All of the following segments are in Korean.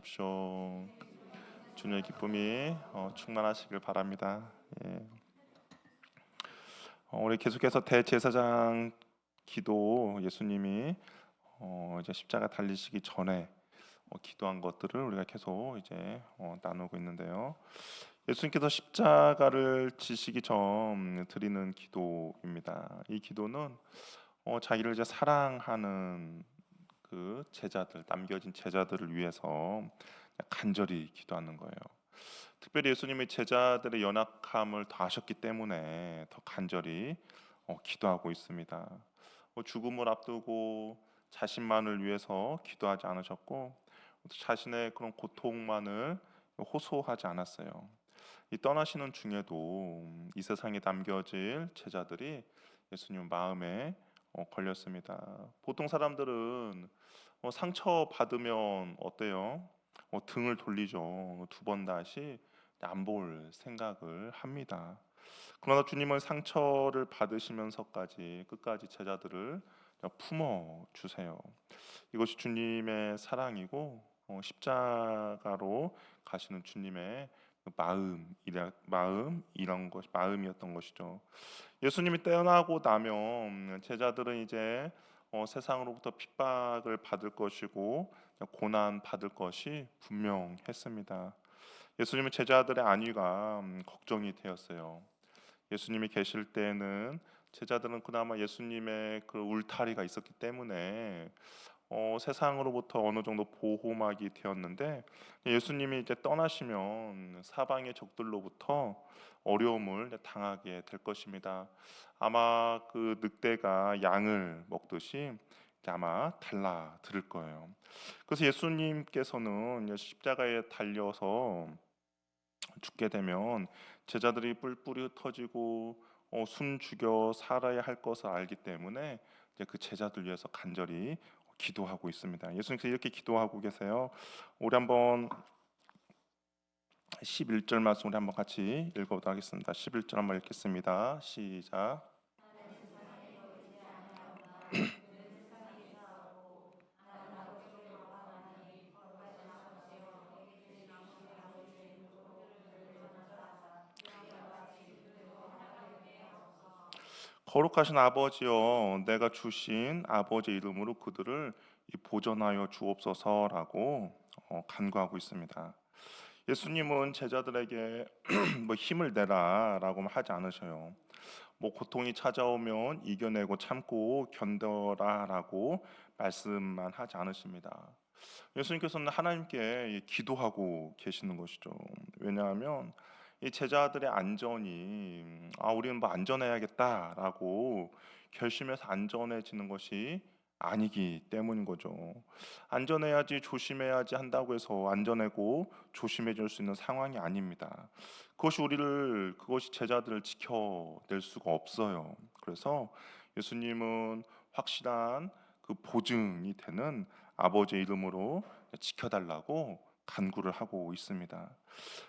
일어나십시오. 주님의 기쁨이 충만하시길 바랍니다. 예. 우리 계속해서 대제사장 기도, 예수님이 이제 십자가 달리시기 전에 기도한 것들을 우리가 계속 이제 나누고 있는데요. 예수님께서 십자가를 지시기 전 드리는 기도입니다. 이 기도는 자기를 이제 사랑하는 그 제자들, 남겨진 제자들을 위해서 간절히 기도하는 거예요. 특별히 예수님이 제자들의 연약함을 더 아셨기 때문에 더 간절히 기도하고 있습니다. 죽음을 앞두고 자신만을 위해서 기도하지 않으셨고 자신의 그런 고통만을 호소하지 않았어요. 이 떠나시는 중에도 이 세상에 남겨질 제자들이 예수님 마음에 걸렸습니다. 보통 사람들은 상처 받으면 어때요? 등을 돌리죠. 두 번 다시 안 볼 생각을 합니다. 그러나 주님은 상처를 받으시면서까지 끝까지 제자들을 품어 주세요. 이것이 주님의 사랑이고 십자가로 가시는 주님의 마음이었던 것이죠. 예수님이 떠나고 나면 제자들은 이제 세상으로부터 핍박을 받을 것이고 고난 받을 것이 분명했습니다. 예수님은 제자들의 안위가 걱정이 되었어요. 예수님이 계실 때는 제자들은 그나마 예수님의 그 울타리가 있었기 때문에 세상으로부터 어느 정도 보호막이 되었는데 예수님이 이제 떠나시면 사방의 적들로부터 어려움을 당하게 될 것입니다. 아마 그 늑대가 양을 먹듯이 아마 달라들 거예요. 그래서 예수님께서는 십자가에 달려서 죽게 되면 제자들이 뿔뿔이 흩어지고 숨 죽여 살아야 할 것을 알기 때문에 이제 그 제자들 위해서 간절히 기도하고 있습니다. 예수님께서 이렇게 기도하고 계세요. 우리 한번 11절 말씀 우리 한번 같이 읽어보도록 하겠습니다. 11절 한번 읽겠습니다. 시작. 거룩하신 아버지여, 내가 주신 아버지의 이름으로 그들을 보전하여 주옵소서라고 간구하고 있습니다. 예수님은 제자들에게 뭐 힘을 내라라고 하지 않으셔요. 뭐 고통이 찾아오면 이겨내고 참고 견뎌라라고 말씀만 하지 않으십니다. 예수님께서는 하나님께 기도하고 계시는 것이죠. 왜냐하면 이 제자들의 안전이 우리는 뭐 안전해야겠다라고 결심해서 안전해지는 것이 아니기 때문인 거죠. 안전해야지 조심해야지 한다고 해서 안전하고 조심해질 수 있는 상황이 아닙니다. 그것이 제자들을 지켜낼 수가 없어요. 그래서 예수님은 확실한 그 보증이 되는 아버지의 이름으로 지켜달라고 간구를 하고 있습니다.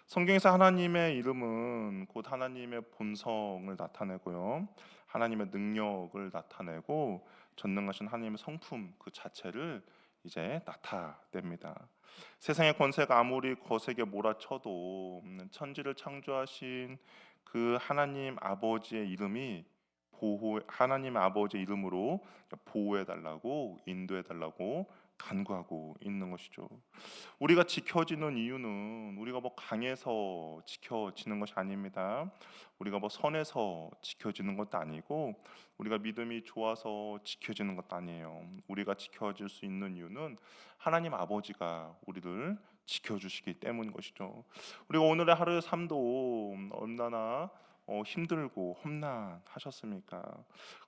성경에서 하나님의 이름은 곧 하나님의 본성을 나타내고요, 하나님의 능력을 나타내고 전능하신 하나님의 성품 그 자체를 이제 나타냅니다. 세상의 권세가 아무리 거세게 몰아쳐도 천지를 창조하신 그 하나님 아버지의 이름이 하나님 아버지의 이름으로 보호해 달라고 인도해 달라고 간구하고 있는 것이죠. 우리가 지켜지는 이유는 우리가 뭐 강해서 지켜지는 것이 아닙니다. 우리가 뭐 선해서 지켜지는 것도 아니고 우리가 믿음이 좋아서 지켜지는 것도 아니에요. 우리가 지켜질 수 있는 이유는 하나님 아버지가 우리를 지켜주시기 때문인 것이죠. 우리가 오늘의 하루의 삶도 얼마나 힘들고 험난하셨습니까?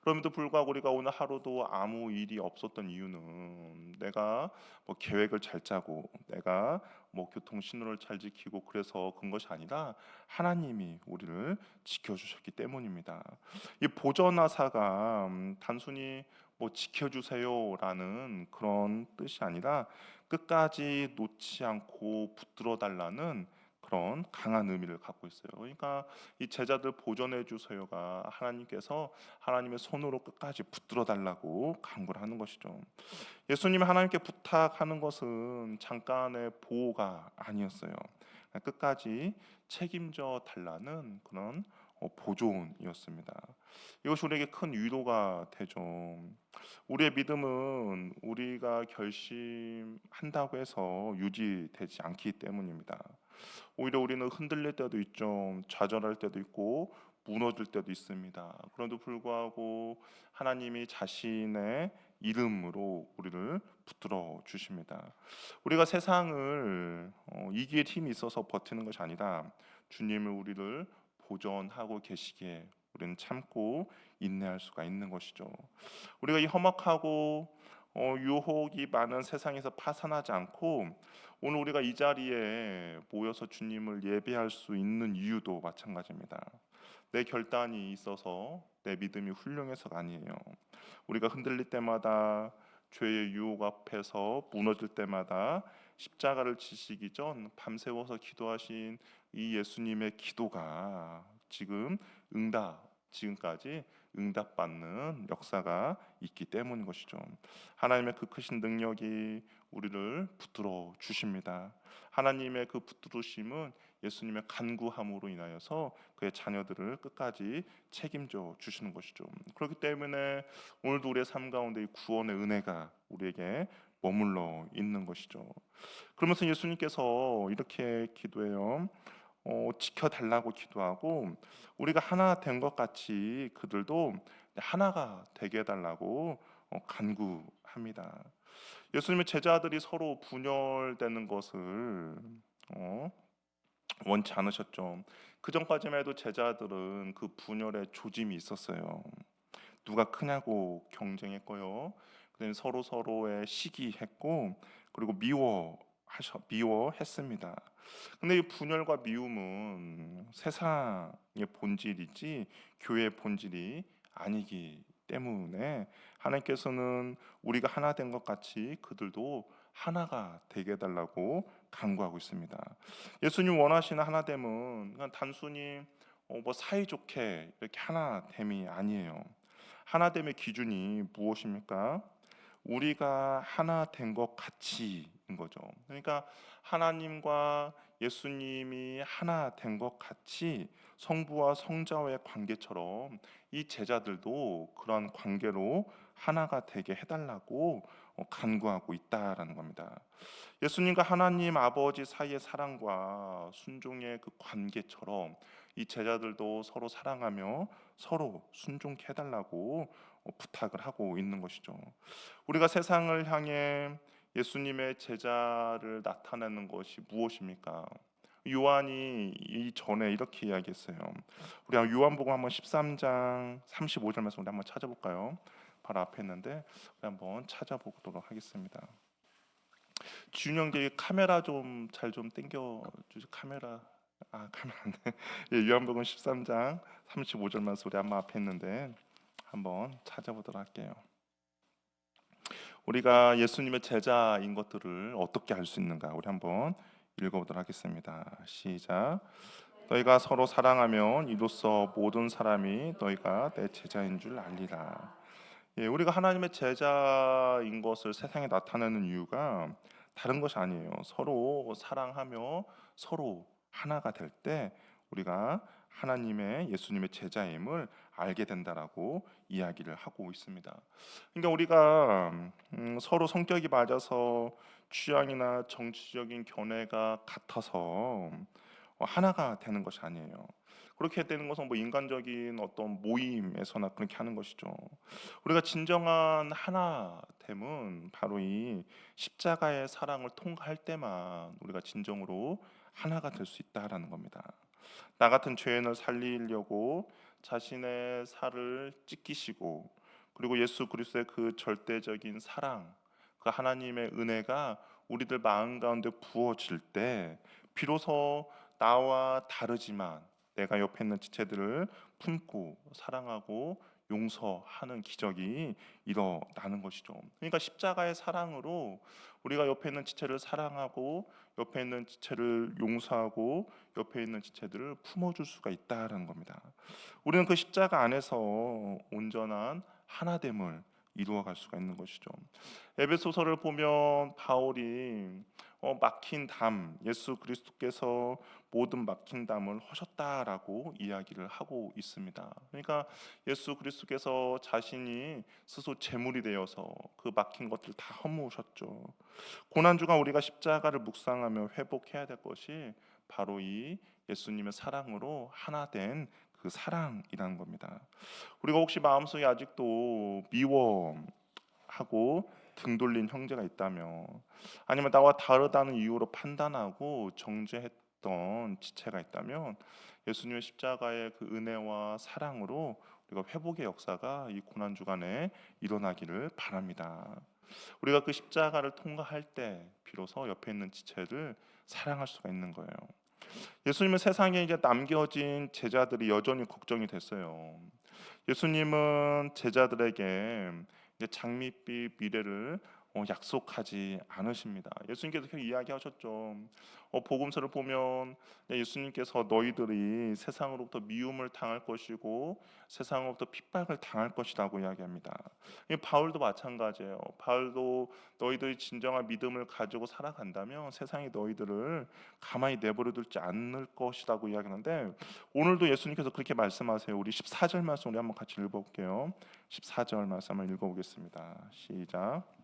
그럼에도 불구하고 우리가 오늘 하루도 아무 일이 없었던 이유는 내가 뭐 계획을 잘 짜고 내가 뭐 교통 신호를 잘 지키고 그래서 그런 것이 아니라 하나님이 우리를 지켜주셨기 때문입니다. 이 보전하사가 단순히 뭐 지켜주세요라는 그런 뜻이 아니라 끝까지 놓지 않고 붙들어 달라는 그런 강한 의미를 갖고 있어요. 그러니까 이 제자들 보존해 주세요가 하나님께서 하나님의 손으로 끝까지 붙들어 달라고 간구를 하는 것이죠. 예수님이 하나님께 부탁하는 것은 잠깐의 보호가 아니었어요. 끝까지 책임져 달라는 그런 보존이었습니다. 이것이 우리에게 큰 위로가 되죠. 우리의 믿음은 우리가 결심한다고 해서 유지되지 않기 때문입니다. 오히려 우리는 흔들릴 때도 있죠. 좌절할 때도 있고 무너질 때도 있습니다. 그럼에도 불구하고 하나님이 자신의 이름으로 우리를 붙들어 주십니다. 우리가 세상을 이길 힘이 있어서 버티는 것이 아니라 주님을 우리를 보존하고 계시기에 우리는 참고 인내할 수가 있는 것이죠. 우리가 이 험악하고 유혹이 많은 세상에서 파산하지 않고 오늘 우리가 이 자리에 모여서 주님을 예배할 수 있는 이유도 마찬가지입니다. 내 결단이 있어서 내 믿음이 훌륭해서가 아니에요. 우리가 흔들릴 때마다 죄의 유혹 앞에서 무너질 때마다 십자가를 지시기 전 밤새워서 기도하신 이 예수님의 기도가 지금까지 응답받는 역사가 있기 때문인 것이죠. 하나님의 그 크신 능력이 우리를 붙들어 주십니다. 하나님의 그 붙들으심은 예수님의 간구함으로 인하여서 그의 자녀들을 끝까지 책임져 주시는 것이죠. 그렇기 때문에 오늘도 우리의 삶 가운데 이 구원의 은혜가 우리에게 머물러 있는 것이죠. 그러면서 예수님께서 이렇게 기도해요. 지켜달라고 기도하고 우리가 하나 된 것 같이 그들도 하나가 되게 해달라고 간구합니다. 예수님의 제자들이 서로 분열되는 것을 어, 원치 않으셨죠. 그 전까지만 해도 제자들은 그 분열의 조짐이 있었어요. 누가 크냐고 경쟁했고요. 그다음에 서로 서로의 시기했고 그리고 미워했습니다. 근데 이 분열과 미움은 세상의 본질이지 교회의 본질이 아니기 때문에 하나님께서는 우리가 하나 된 것 같이 그들도 하나가 되게 해달라고 간구하고 있습니다. 예수님 원하시는 하나됨은 그냥 단순히 뭐 사이좋게 이렇게 하나됨이 아니에요. 하나됨의 기준이 무엇입니까? 우리가 하나 된 것 같이인 거죠. 그러니까 하나님과 예수님이 하나 된 것 같이 성부와 성자와의 관계처럼 이 제자들도 그러한 관계로 하나가 되게 해달라고 간구하고 있다라는 겁니다. 예수님과 하나님 아버지 사이의 사랑과 순종의 그 관계처럼 이 제자들도 서로 사랑하며 서로 순종케 해달라고 부탁을 하고 있는 것이죠. 우리가 세상을 향해 예수님의 제자를 나타내는 것이 무엇입니까? 요한이 이전에 이렇게 이야기했어요. 우리 요한복음 한번 13장 35절 말씀 우리 한번 찾아볼까요? 바로 앞에 있는데 우리 한번 찾아보도록 하겠습니다. 지훈 형제 카메라 좀 잘 좀 당겨 주세요. 카메라 안 돼. 예, 요한복음 13장 35절 말씀 우리 한번 앞에 있는데 한번 찾아보도록 할게요. 우리가 예수님의 제자인 것들을 어떻게 알 수 있는가? 우리 한번 읽어보도록 하겠습니다. 시작. 너희가 서로 사랑하면 이로써 모든 사람이 너희가 내 제자인 줄 알리라. 예, 우리가 하나님의 제자인 것을 세상에 나타내는 이유가 다른 것이 아니에요. 서로 사랑하며 서로 하나가 될 때 우리가 하나님의 예수님의 제자임을 알게 된다라고 이야기를 하고 있습니다. 그러니까 우리가 서로 성격이 맞아서 취향이나 정치적인 견해가 같아서 하나가 되는 것이 아니에요. 그렇게 되는 것은 뭐 인간적인 어떤 모임에서나 그렇게 하는 것이죠. 우리가 진정한 하나됨은 바로 이 십자가의 사랑을 통과할 때만 우리가 진정으로 하나가 될 수 있다라는 겁니다. 나 같은 죄인을 살리려고 자신의 살을 찢기시고 그리고 예수 그리스도의 그 절대적인 사랑, 그 하나님의 은혜가 우리들 마음 가운데 부어질 때 비로소 나와 다르지만 내가 옆에 있는 지체들을 품고 사랑하고 용서하는 기적이 일어나는 것이죠. 그러니까 십자가의 사랑으로 우리가 옆에 있는 지체를 사랑하고 옆에 있는 지체를 용서하고 옆에 있는 지체들을 품어줄 수가 있다라는 겁니다. 우리는 그 십자가 안에서 온전한 하나됨을 이루어갈 수가 있는 것이죠. 에베소서를 보면 바울이 막힌 담, 예수 그리스도께서 모든 막힌 담을 허셨다라고 이야기를 하고 있습니다. 그러니까 예수 그리스도께서 자신이 스스로 제물이 되어서 그 막힌 것들 다 허무셨죠. 고난주간 우리가 십자가를 묵상하며 회복해야 될 것이 바로 이 예수님의 사랑으로 하나 된 그 사랑이라는 겁니다. 우리가 혹시 마음속에 아직도 미워하고 등 돌린 형제가 있다면, 아니면 나와 다르다는 이유로 판단하고 정죄했던 지체가 있다면, 예수님의 십자가의 그 은혜와 사랑으로 우리가 회복의 역사가 이 고난 주간에 일어나기를 바랍니다. 우리가 그 십자가를 통과할 때 비로소 옆에 있는 지체를 사랑할 수가 있는 거예요. 예수님은 세상에 이제 남겨진 제자들이 여전히 걱정이 됐어요. 예수님은 제자들에게 이제 장밋빛 미래를 약속하지 않으십니다. 예수님께서 그렇게 이야기하셨죠. 복음서를 보면 예수님께서 너희들이 세상으로부터 미움을 당할 것이고 세상으로부터 핍박을 당할 것이라고 이야기합니다. 바울도 마찬가지예요. 바울도 너희들이 진정한 믿음을 가지고 살아간다면 세상이 너희들을 가만히 내버려 두지 않을 것이라고 이야기하는데, 오늘도 예수님께서 그렇게 말씀하세요. 우리 14절 말씀 우리 한번 같이 읽어볼게요. 14절 말씀 한번 읽어보겠습니다. 시작.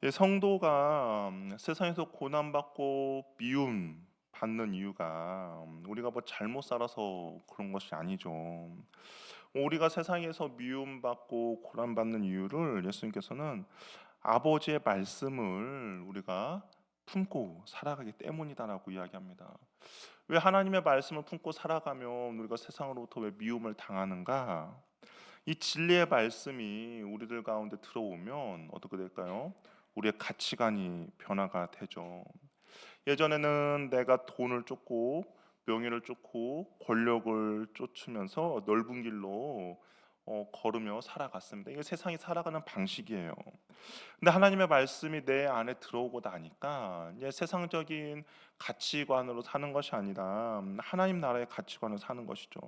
예, 성도가 세상에서 고난받고 미움 받는 이유가 우리가 뭐 잘못 살아서 그런 것이 아니죠. 우리가 세상에서 미움받고 고난받는 이유를 예수님께서는 아버지의 말씀을 우리가 품고 살아가기 때문이다라고 이야기합니다. 왜 하나님의 말씀을 품고 살아가면 우리가 세상으로부터 왜 미움을 당하는가? 이 진리의 말씀이 우리들 가운데 들어오면 어떻게 될까요? 우리의 가치관이 변화가 되죠. 예전에는 내가 돈을 쫓고 명예를 쫓고 권력을 쫓으면서 넓은 길로 걸으며 살아갔습니다. 이게 세상이 살아가는 방식이에요. 근데 하나님의 말씀이 내 안에 들어오고 나니까 이제 세상적인 가치관으로 사는 것이 아니라 하나님 나라의 가치관을 사는 것이죠.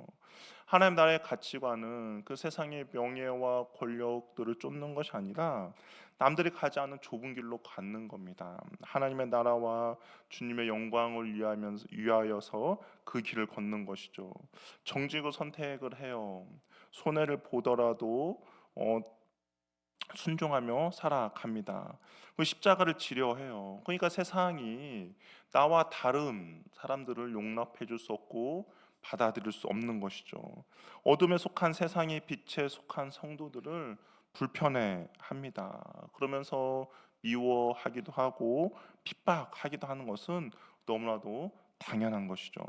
하나님 나라의 가치관은 그 세상의 명예와 권력들을 쫓는 것이 아니라 남들이 가지 않은 좁은 길로 갖는 겁니다. 하나님의 나라와 주님의 영광을 위하여서 그 길을 걷는 것이죠. 정직을 선택을 해요. 손해를 보더라도 순종하며 살아갑니다. 그 십자가를 지려 해요. 그러니까 세상이 나와 다른 사람들을 용납해 줄 수 없고 받아들일 수 없는 것이죠. 어둠에 속한 세상의 빛에 속한 성도들을 불편해 합니다. 그러면서 미워하기도 하고 핍박하기도 하는 것은 너무나도 당연한 것이죠.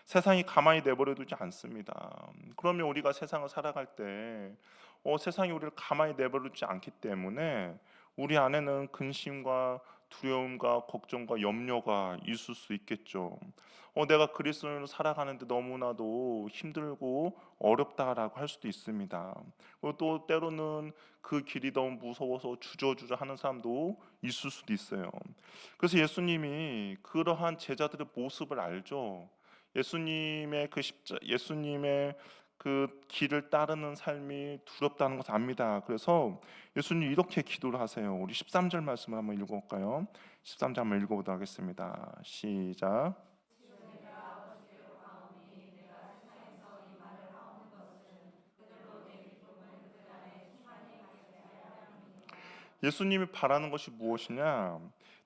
세상이 가만히 내버려 두지 않습니다. 그러면 우리가 세상을 살아갈 때 세상이 우리를 가만히 내버려두지 않기 때문에 우리 안에는 근심과 두려움과 걱정과 염려가 있을 수 있겠죠. 내가 그리스도인으로 살아가는데 너무나도 힘들고 어렵다라고 할 수도 있습니다. 그리고 또 때로는 그 길이 너무 무서워서 주저주저 하는 사람도 있을 수도 있어요. 그래서 예수님이 그러한 제자들의 모습을 알죠. 예수님의 그 길을 따르는 삶이 두렵다는 것을 압니다. 그래서 예수님 이렇게 기도를 하세요. 우리 13절 말씀을 한번 읽어볼까요? 13절 한번 읽어보도록 하겠습니다. 시작. 예수님이 바라는 것이 무엇이냐?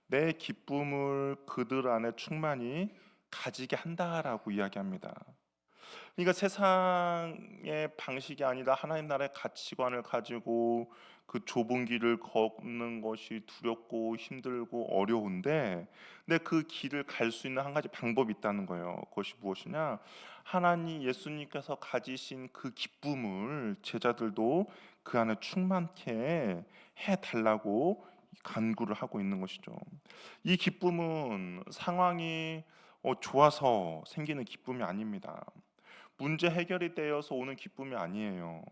내 기쁨을 그들 안에 충만히 가지게 한다라고 이야기합니다. 그러니까 세상의 방식이 아니라 하나님 나라의 가치관을 가지고 그 좁은 길을 걷는 것이 두렵고 힘들고 어려운데, 근데 그 길을 갈 수 있는 한 가지 방법이 있다는 거예요. 그것이 무엇이냐? 하나님 예수님께서 가지신 그 기쁨을 제자들도 그 안에 충만케 해 달라고 간구를 하고 있는 것이죠. 이 기쁨은 상황이 좋아서 생기는 기쁨이 아닙니다. 문제 해결이 되어서 오는 기쁨이 아니에요.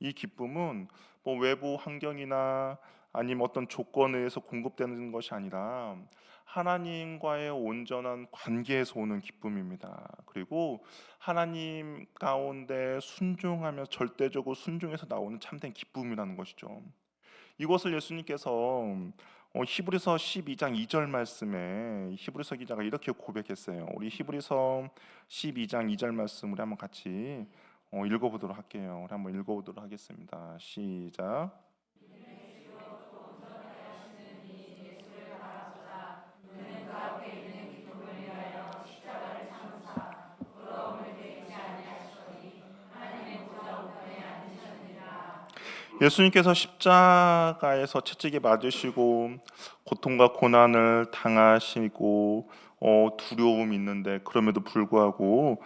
이 기쁨은 뭐 외부 환경이나 아니면 어떤 조건에 의해서 공급되는 것이 아니라 하나님과의 온전한 관계에서 오는 기쁨입니다. 그리고 하나님 가운데 순종하며 절대적으로 순종해서 나오는 참된 기쁨이라는 것이죠. 이것을 예수님께서 히브리서 12장 2절 말씀에 히브리서 기자가 이렇게 고백했어요. 우리 히브리서 12장 2절 말씀 우리 한번 같이 읽어보도록 할게요. 우리 한번 읽어보도록 하겠습니다. 시작. 예수님께서 십자가에서 채찍에 맞으시고 고통과 고난을 당하시고 두려움이 있는데 그럼에도 불구하고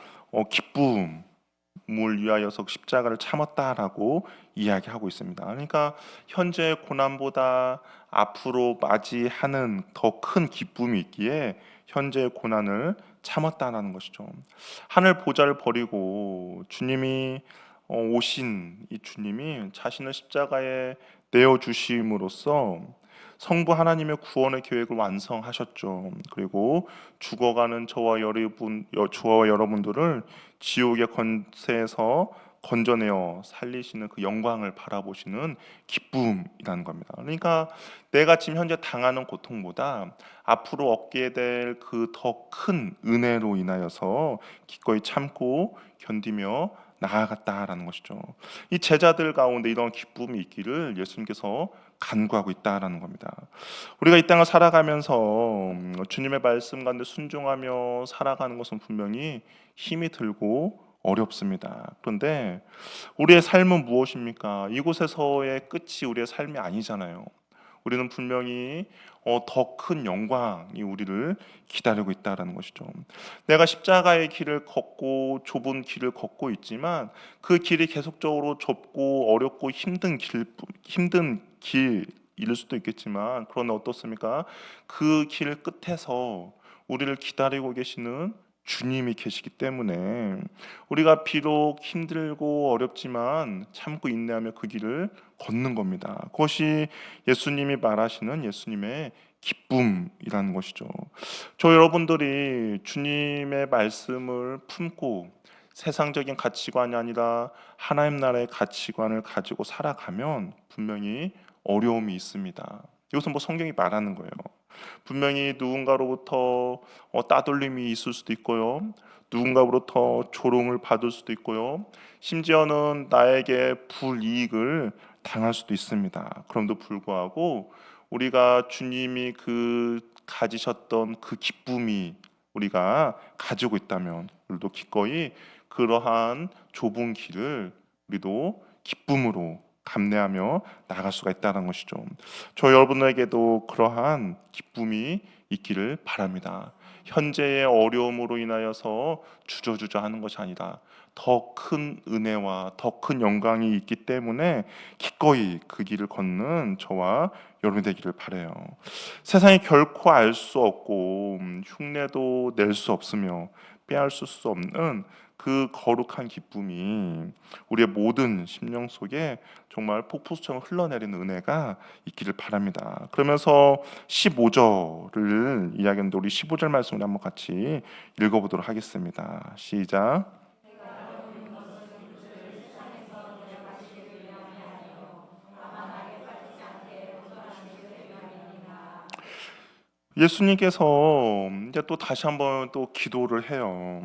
기쁨을 위하여서 십자가를 참았다라고 이야기하고 있습니다. 그러니까 현재의 고난보다 앞으로 맞이하는 더 큰 기쁨이 있기에 현재의 고난을 참았다라는 것이죠. 하늘 보좌를 버리고 주님이 오신 이 주님이 자신을 십자가에 내어 주심으로써 성부 하나님의 구원의 계획을 완성하셨죠. 그리고 죽어가는 저와 여러분들을 지옥의 권세에서 건져내어 살리시는 그 영광을 바라보시는 기쁨이라는 겁니다. 그러니까 내가 지금 현재 당하는 고통보다 앞으로 얻게 될 그 더 큰 은혜로 인하여서 기꺼이 참고 견디며 나아갔다라는 것이죠. 이 제자들 가운데 이런 기쁨이 있기를 예수님께서 간구하고 있다라는 겁니다. 우리가 이 땅을 살아가면서 주님의 말씀 가운데 순종하며 살아가는 것은 분명히 힘이 들고 어렵습니다. 그런데 우리의 삶은 무엇입니까? 이곳에서의 끝이 우리의 삶이 아니잖아요. 우리는 분명히 더 큰 영광이 우리를 기다리고 있다라는 것이죠. 내가 십자가의 길을 걷고 좁은 길을 걷고 있지만 그 길이 계속적으로 좁고 어렵고 힘든 길일 수도 있겠지만, 그러나 어떻습니까? 그 길 끝에서 우리를 기다리고 계시는 주님이 계시기 때문에 우리가 비록 힘들고 어렵지만 참고 인내하며 그 길을 걷는 겁니다. 그것이 예수님이 말하시는 예수님의 기쁨이라는 것이죠. 저 여러분들이 주님의 말씀을 품고 세상적인 가치관이 아니라 하나님 나라의 가치관을 가지고 살아가면 분명히 어려움이 있습니다. 이것은 뭐 성경이 말하는 거예요. 분명히 누군가로부터 따돌림이 있을 수도 있고요. 누군가로부터 조롱을 받을 수도 있고요. 심지어는 나에게 불이익을 당할 수도 있습니다. 그럼에도 불구하고 우리가 주님이 가지셨던 그 기쁨이 우리가 가지고 있다면 우리도 기꺼이 그러한 좁은 길을 우리도 기쁨으로 감내하며 나갈 수가 있다는 것이죠. 저 여러분에게도 그러한 기쁨이 있기를 바랍니다. 현재의 어려움으로 인하여서 주저주저 하는 것이 아니라 더 큰 은혜와 더 큰 영광이 있기 때문에 기꺼이 그 길을 걷는 저와 여러분이 되기를 바라요. 세상이 결코 알 수 없고 흉내도 낼 수 없으며 빼앗을 수 없는 그 거룩한 기쁨이 우리의 모든 심령 속에 정말 폭포수처럼 흘러내리는 은혜가 있기를 바랍니다. 그러면서 15절을 이야기하는데 우리 15절 말씀을 한번 같이 읽어보도록 하겠습니다. 시작. 예수님께서 이제 또 다시 한번 또 기도를 해요.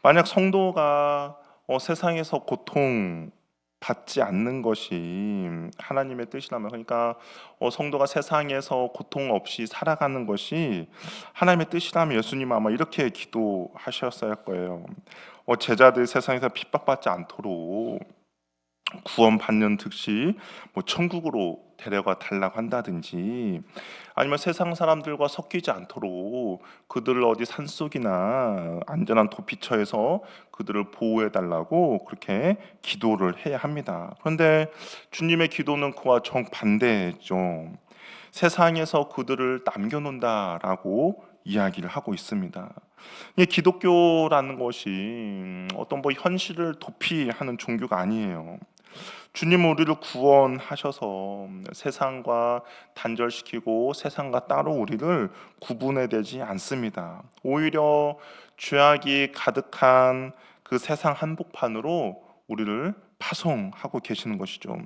만약 성도가 세상에서 고통 받지 않는 것이 하나님의 뜻이라면, 그러니까 성도가 세상에서 고통 없이 살아가는 것이 하나님의 뜻이라면 예수님은 아마 이렇게 기도하셨을 거예요. 제자들이 세상에서 핍박받지 않도록 구원받는 즉시 천국으로 데려가 달라고 한다든지, 아니면 세상 사람들과 섞이지 않도록 그들을 어디 산속이나 안전한 도피처에서 그들을 보호해 달라고 그렇게 기도를 해야 합니다. 그런데 주님의 기도는 그와 정반대죠. 세상에서 그들을 남겨놓는다라고 이야기를 하고 있습니다. 이 기독교라는 것이 어떤 현실을 도피하는 종교가 아니에요. 주님 우리를 구원하셔서 세상과 단절시키고 세상과 따로 우리를 구분해 되지 않습니다. 오히려 죄악이 가득한 그 세상 한복판으로 우리를 파송하고 계시는 것이죠.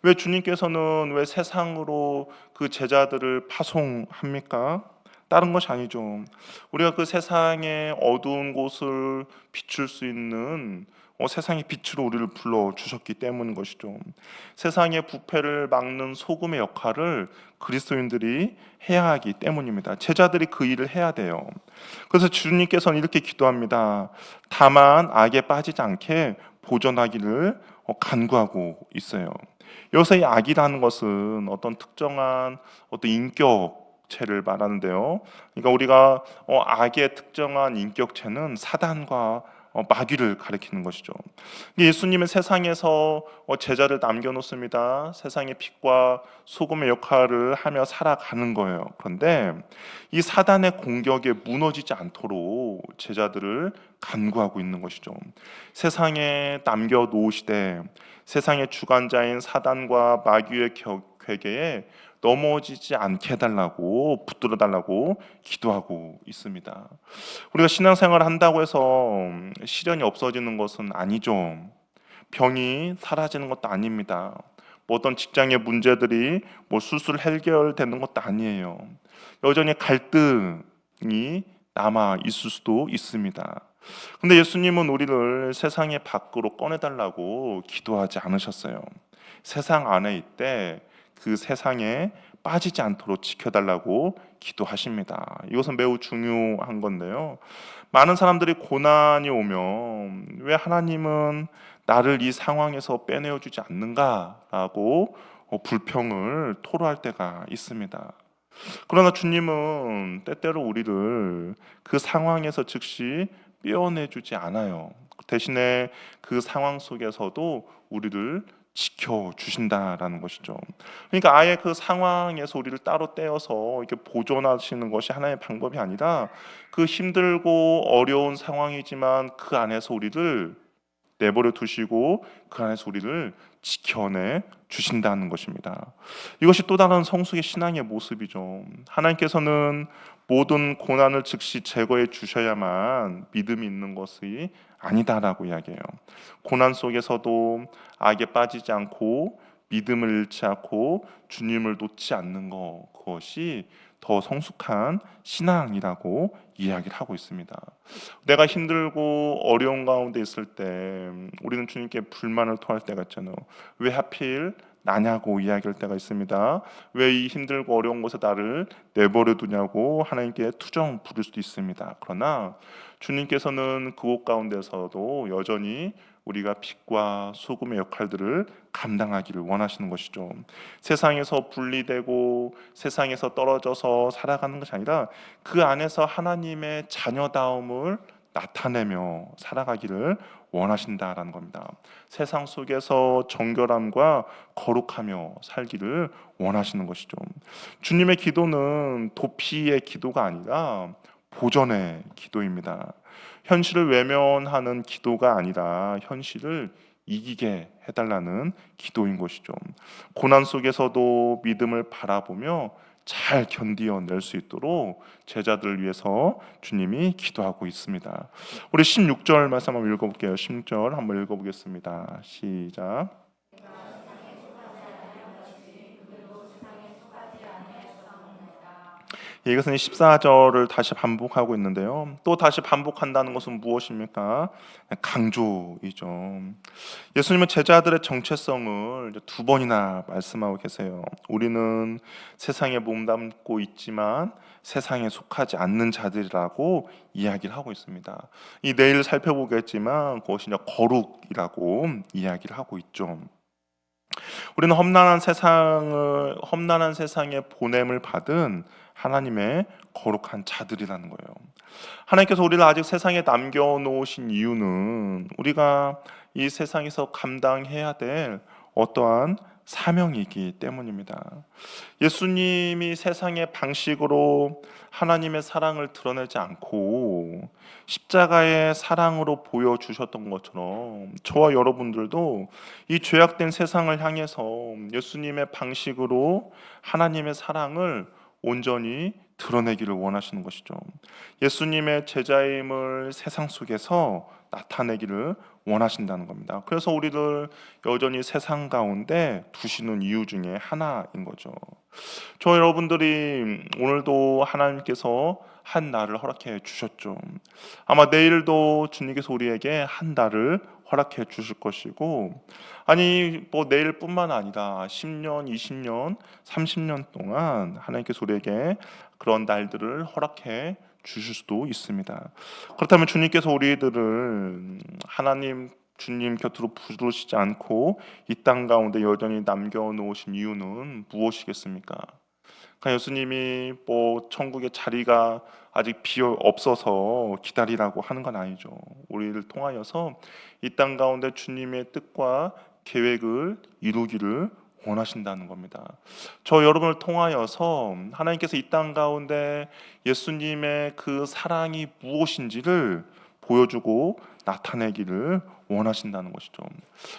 왜 주님께서는 왜 세상으로 그 제자들을 파송합니까? 다른 것이 아니죠. 우리가 그 세상의 어두운 곳을 비출 수 있는 세상의 빛으로 우리를 불러 주셨기 때문인 것이죠. 세상의 부패를 막는 소금의 역할을 그리스도인들이 해야 하기 때문입니다. 제자들이 그 일을 해야 돼요. 그래서 주님께서는 이렇게 기도합니다. 다만 악에 빠지지 않게 보존하기를 간구하고 있어요. 여기서 이 악이라는 것은 어떤 특정한 어떤 인격체를 말하는데요. 그러니까 우리가 악의 특정한 인격체는 사단과 마귀를 가리키는 것이죠. 예수님은 세상에서 제자를 남겨놓습니다. 세상의 빛과 소금의 역할을 하며 살아가는 거예요. 그런데 이 사단의 공격에 무너지지 않도록 제자들을 간구하고 있는 것이죠. 세상에 남겨놓으시되 세상의 주관자인 사단과 마귀의 괴계에 넘어지지 않게 해달라고 붙들어 달라고 기도하고 있습니다. 우리가 신앙생활을 한다고 해서 시련이 없어지는 것은 아니죠. 병이 사라지는 것도 아닙니다. 어떤 직장의 문제들이 술술 해결되는 것도 아니에요. 여전히 갈등이 남아 있을 수도 있습니다. 근데 예수님은 우리를 세상의 밖으로 꺼내달라고 기도하지 않으셨어요. 세상 안에 있되 그 세상에 빠지지 않도록 지켜달라고 기도하십니다. 이것은 매우 중요한 건데요. 많은 사람들이 고난이 오면 왜 하나님은 나를 이 상황에서 빼내어 주지 않는가라고 불평을 토로할 때가 있습니다. 그러나 주님은 때때로 우리를 그 상황에서 즉시 떼어내 주지 않아요. 대신에 그 상황 속에서도 우리를 지켜 주신다라는 것이죠. 그러니까 아예 그 상황에서 우리를 따로 떼어서 이렇게 보존하시는 것이 하나의 방법이 아니라 그 힘들고 어려운 상황이지만 그 안에서 우리를 내버려 두시고 그 안에서 우리를 지켜내 주신다는 것입니다. 이것이 또 다른 성숙의 신앙의 모습이죠. 하나님께서는 모든 고난을 즉시 제거해 주셔야만 믿음이 있는 것이 아니다라고 이야기해요. 고난 속에서도 악에 빠지지 않고 믿음을 잃지 않고 주님을 놓지 않는 것, 그것이 더 성숙한 신앙이라고 이야기를 하고 있습니다. 내가 힘들고 어려운 가운데 있을 때 우리는 주님께 불만을 토할 때가 있잖아요. 왜 하필 나냐고 이야기할 때가 있습니다. 왜 이 힘들고 어려운 곳에 나를 내버려 두냐고 하나님께 투정 부릴 수도 있습니다. 그러나 주님께서는 그곳 가운데서도 여전히 우리가 빛과 소금의 역할들을 감당하기를 원하시는 것이죠. 세상에서 분리되고 세상에서 떨어져서 살아가는 것이 아니라 그 안에서 하나님의 자녀다움을 나타내며 살아가기를 원하신다라는 겁니다. 세상 속에서 정결함과 거룩하며 살기를 원하시는 것이죠. 주님의 기도는 도피의 기도가 아니라 보전의 기도입니다. 현실을 외면하는 기도가 아니라 현실을 이기게 해달라는 기도인 것이죠. 고난 속에서도 믿음을 바라보며 잘 견디어낼 수 있도록 제자들을 위해서 주님이 기도하고 있습니다. 우리 16절 말씀 한번 읽어볼게요. 16절 한번 읽어보겠습니다. 시작. 이것은 14절을 다시 반복하고 있는데요. 또 다시 반복한다는 것은 무엇입니까? 강조이죠. 예수님은 제자들의 정체성을 이제 두 번이나 말씀하고 계세요. 우리는 세상에 몸담고 있지만 세상에 속하지 않는 자들이라고 이야기를 하고 있습니다. 이 내일 살펴보겠지만 그것이 이제 거룩이라고 이야기를 하고 있죠. 우리는 험난한 세상에 보냄을 받은 하나님의 거룩한 자들이라는 거예요. 하나님께서 우리를 아직 세상에 남겨놓으신 이유는 우리가 이 세상에서 감당해야 될 어떠한 사명이기 때문입니다. 예수님이 세상의 방식으로 하나님의 사랑을 드러내지 않고 십자가의 사랑으로 보여주셨던 것처럼 저와 여러분들도 이 죄악된 세상을 향해서 예수님의 방식으로 하나님의 사랑을 온전히 드러내기를 원하시는 것이죠. 예수님의 제자임을 세상 속에서 나타내기를 원하신다는 겁니다. 그래서 우리를 여전히 세상 가운데 두시는 이유 중에 하나인 거죠. 저 여러분들이 오늘도 하나님께서 한 날을 허락해 주셨죠. 아마 내일도 주님께서 우리에게 한 날을 허락해 주실 것이고, 아니 뭐 내일뿐만 아니라 10년, 20년, 30년 동안 하나님께서 우리에게 그런 날들을 허락해 주실 수도 있습니다. 그렇다면 주님께서 우리들을 하나님 주님 곁으로 부르시지 않고 이 땅 가운데 여전히 남겨놓으신 이유는 무엇이겠습니까? 그러니까 예수님이 뭐 천국에 자리가 아직 비어 없어서 기다리라고 하는 건 아니죠. 우리를 통하여서 이 땅 가운데 주님의 뜻과 계획을 이루기를 원하신다는 겁니다. 저 여러분을 통하여서 하나님께서 이 땅 가운데 예수님의 그 사랑이 무엇인지를 보여주고 나타내기를 원하신다는 것이죠.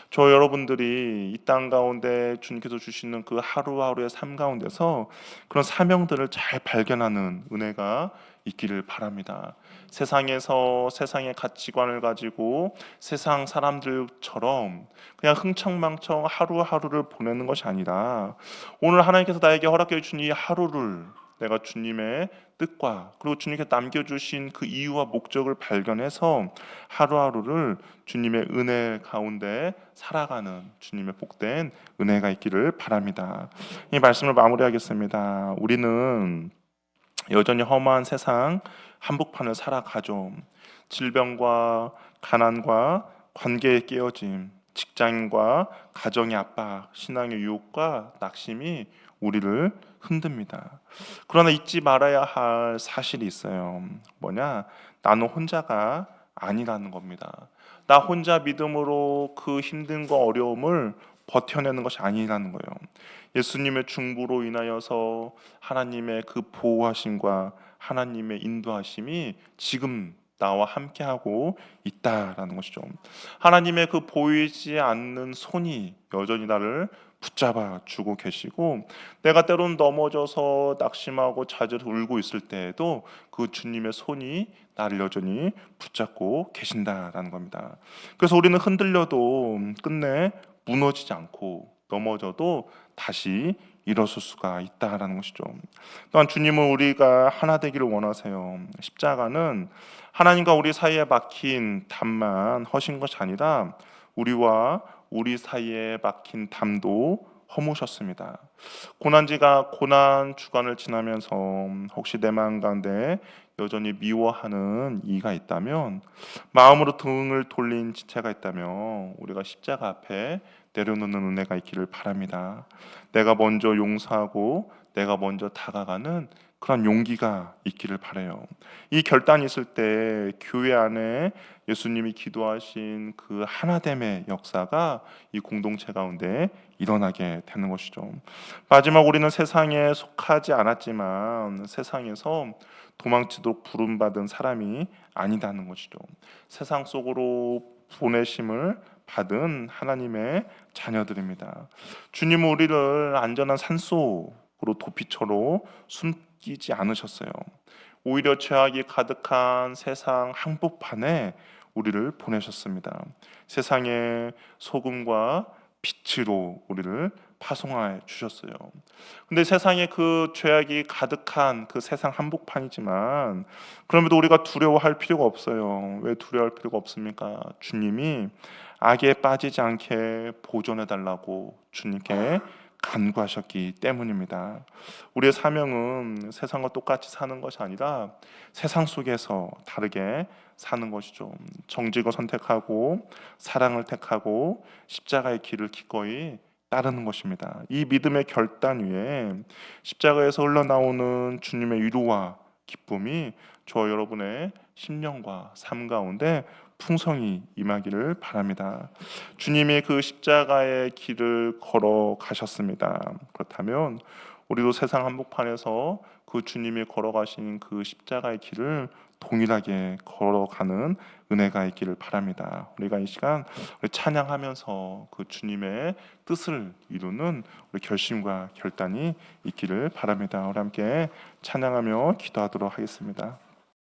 저 여러분들이 이 땅 가운데 주님께서 주시는 그 하루하루의 삶 가운데서 그런 사명들을 잘 발견하는 은혜가 있기를 바랍니다. 세상에서 세상의 가치관을 가지고 세상 사람들처럼 그냥 흥청망청 하루하루를 보내는 것이 아니라 오늘 하나님께서 나에게 허락해 주신 이 하루를 내가 주님의 뜻과 그리고 주님께 남겨주신 그 이유와 목적을 발견해서 하루하루를 주님의 은혜 가운데 살아가는 주님의 복된 은혜가 있기를 바랍니다. 이 말씀을 마무리하겠습니다. 우리는 여전히 험한 세상 한복판을 살아가죠. 질병과 가난과 관계의 깨어짐, 직장과 가정의 압박, 신앙의 유혹과 낙심이 우리를 흔듭니다. 그러나 잊지 말아야 할 사실이 있어요. 뭐냐? 나는 혼자가 아니라는 겁니다. 나 혼자 믿음으로 그 힘든과 어려움을 버텨내는 것이 아니라는 거예요. 예수님의 중보로 인하여서 하나님의 그 보호하심과 하나님의 인도하심이 지금 나와 함께하고 있다라는 것이죠. 하나님의 그 보이지 않는 손이 여전히 나를 붙잡아 주고 계시고, 내가 때론 넘어져서 낙심하고 좌절해서 울고 있을 때에도 그 주님의 손이 나를 여전히 붙잡고 계신다라는 겁니다. 그래서 우리는 흔들려도 끝내 무너지지 않고 넘어져도 다시 일어설 수가 있다라는 것이죠. 또한 주님은 우리가 하나 되기를 원하세요. 십자가는 하나님과 우리 사이에 막힌 담만 허신 것이 아니라 우리와 우리 사이에 막힌 담도 허무셨습니다. 고난 주간을 지나면서 혹시 내 마음 가운데 여전히 미워하는 이가 있다면, 마음으로 등을 돌린 지체가 있다면 우리가 십자가 앞에 내려놓는 은혜가 있기를 바랍니다. 내가 먼저 용서하고 내가 먼저 다가가는 그런 용기가 있기를 바라요. 이 결단이 있을 때 교회 안에 예수님이 기도하신 그 하나됨의 역사가 이 공동체 가운데 일어나게 되는 것이죠. 마지막 우리는 세상에 속하지 않았지만 세상에서 도망치도록 부름받은 사람이 아니다는 것이죠. 세상 속으로 보내심을 받은 하나님의 자녀들입니다. 주님은 우리를 안전한 산속으로 도피처로 숨기지 않으셨어요. 오히려 죄악이 가득한 세상 한복판에 우리를 보내셨습니다. 세상의 소금과 빛으로 우리를 파송하여 주셨어요. 근데 세상에 그 죄악이 가득한 그 세상 한복판이지만 그럼에도 우리가 두려워할 필요가 없어요. 왜 두려워할 필요가 없습니까? 주님이 악에 빠지지 않게 보존해 달라고 주님께 간구하셨기 때문입니다. 우리의 사명은 세상과 똑같이 사는 것이 아니라 세상 속에서 다르게 사는 것이죠. 정직을 선택하고 사랑을 택하고 십자가의 길을 기꺼이 따르는 것입니다. 이 믿음의 결단 위에 십자가에서 흘러나오는 주님의 위로와 기쁨이 저와 여러분의 심령과 삶 가운데 풍성히 임하기를 바랍니다. 주님이 그 십자가의 길을 걸어 가셨습니다. 그렇다면 우리도 세상 한복판에서 그 주님이 걸어가신 그 십자가의 길을 동일하게 걸어가는 은혜가 있기를 바랍니다. 우리가 이 시간 우리 찬양하면서 그 주님의 뜻을 이루는 우리 결심과 결단이 있기를 바랍니다. 우리 함께 찬양하며 기도하도록 하겠습니다.